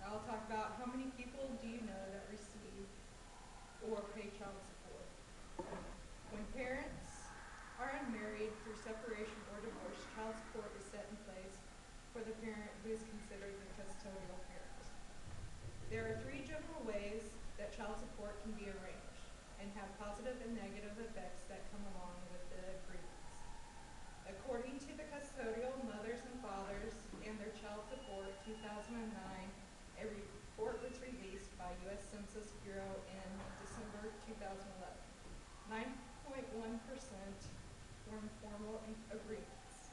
I'll talk about how many people do you know that receive or pay child support. When parents are unmarried through separation or divorce, child support is set in place for the parent who is considered the custodial parent. There are three general ways that child support can be arranged and have positive and negative effects that come along with the agreements. According to the Custodial Mothers and Fathers and Their Child Support 2009, a report was released by U.S. Census Bureau in December 2011. 9.1% form formal agreements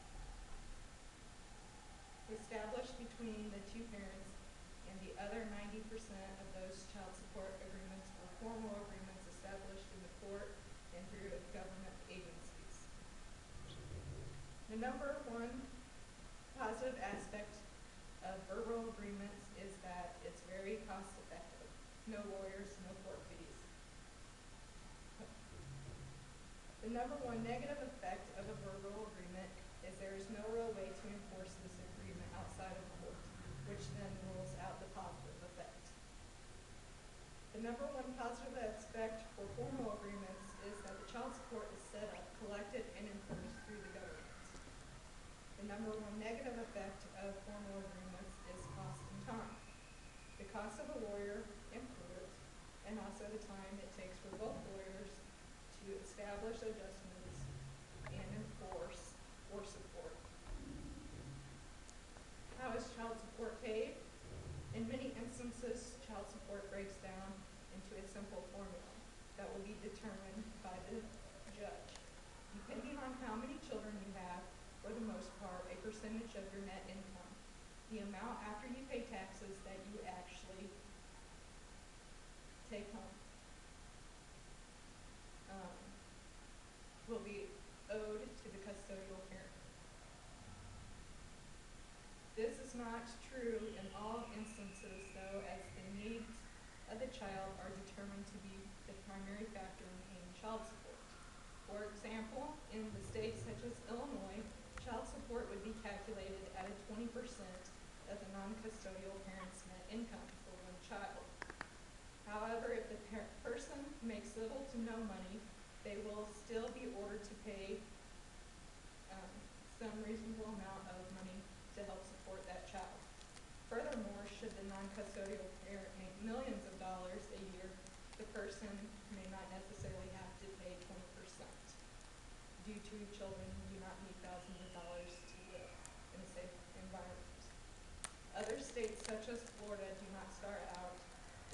established between the two parents, and the other 90% of those child support agreements were formal agreements established in the court and through government agencies. The number one positive aspect of verbal agreements is that it's very cost effective. No lawyers, no court fees. The number one negative effect of a verbal agreement is there is no real way to enforce this agreement outside of court, which then rules out the positive effect. The number one positive aspect for formal agreements is that the child support is set up, collected, and enforced through the government. The number one negative effect of formal agreements is cost and time. The cost of a lawyer in court, and also the time it takes for both lawyers to establish adjustments and enforce or support. How is child support paid? In many instances, child support breaks down into a simple formula that will be determined by the judge. Depending on how many children you have, for the most part, a percentage of your net income. The amount after you pay taxes that you actually take home will be owed to the custodial parent. This is not true in all instances, though, as the needs of the child are determined to be the primary factor in paying child support. For example, in the states such as Illinois, child support would be calculated at a 20% of the non-custodial parent's net income for one child. However, if the person makes little to no money, they will still be ordered to pay some reasonable amount of money to help support that child. Furthermore, should the non-custodial parent make millions of dollars a year, the person may not necessarily have to pay 20% due to children who do not need thousands of dollars to live in a safe environment. Other states such as Florida do not start out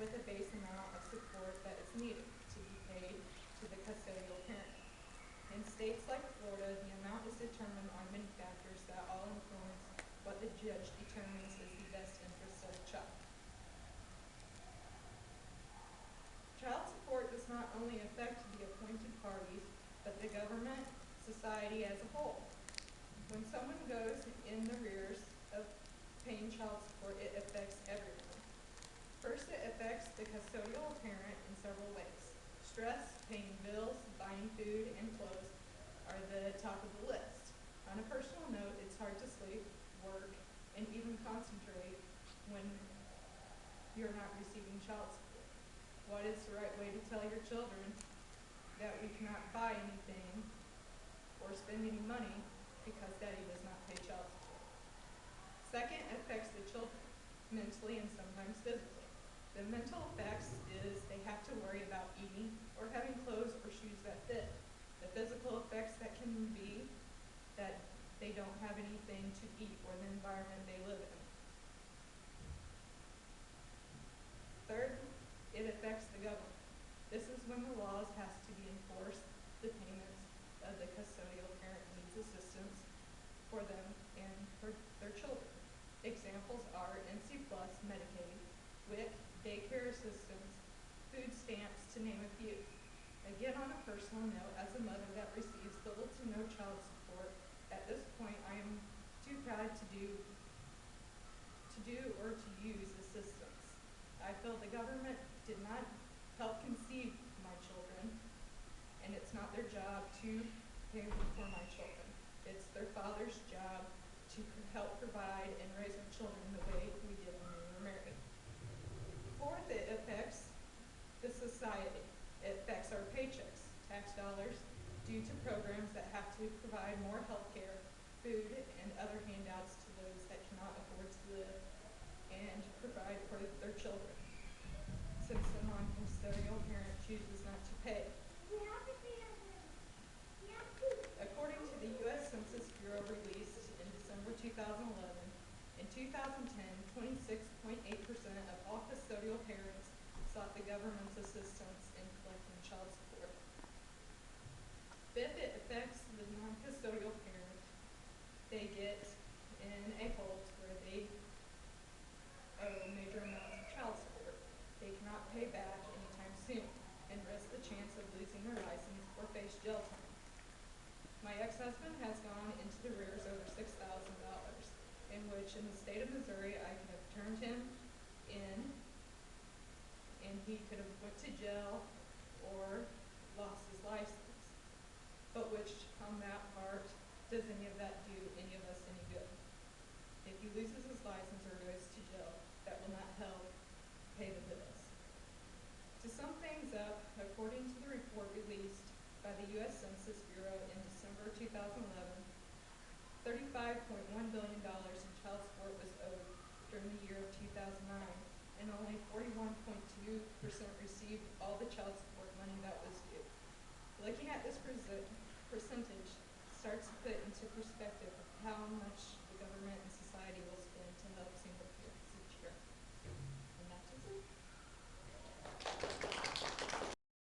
with a base amount of support that is needed to be paid to the custodial parent. In states like Florida, the amount is determined on many factors that all influence what the judge determines is the best interest of the child. Child support does not only affect the appointed parties, but the government, society as a whole. When someone goes in the rears of paying child support, it affects everyone. First, it affects the custodial parent in several ways. Stress, paying bills, buying food, and clothes are the top of the list. On a personal note, it's hard to sleep, work, and even concentrate when you're not receiving child support. What is the right way to tell your children that we cannot buy anything or spend any money because daddy does not pay child support? Second, it affects the children mentally and sometimes physically. The mental effects is they have to worry about eating or having clothes or shoes that fit. The physical effects that can be that they don't have anything to eat or the environment they live in. Third, it affects the government. This is when the laws has to be enforced, the payments of the custodial parent needs assistance for them and for their children. Examples are NC Plus, Medicaid, WIC, daycare assistance, food stamps, to name a few. Again, on a personal note, as a mother that receives little to no child support, at this point I am too proud to do or to use assistance. I feel the government did not help conceive my children, and it's not their job to pay for my children. It's their father's job to help provide and raise our children the way we did when we were married. Fourth, it affects the society. It affects our paychecks, tax dollars, due to programs that have to provide more health care, food, and other handouts to those that cannot afford to live and provide for their children, since the non-custodial parent chooses not to pay. According to the U.S. Census Bureau released in December 2011, in 2010, 26.8% of all custodial parents sought the government's assistance in collecting child support. Fifth, it affects the non-custodial parent. They get in a hole to where they owe major amounts of child support. They cannot pay back anytime soon and risk the chance of losing their license or face jail time. My ex-husband has gone into the rears over $6,000, in which in the state of Missouri I could have turned him in and he could have went to jail or lost his license. But which on that part, does any of that do any of us any good? If he loses his license or goes to jail, that will not help pay the bills. To sum things up, according to the report released by the U.S. Census Bureau in December 2011, $35.1 billion in child support was owed during the year of 2009, and only 41.2% received all the child support money that was due. Looking at this percentage starts to put into perspective how much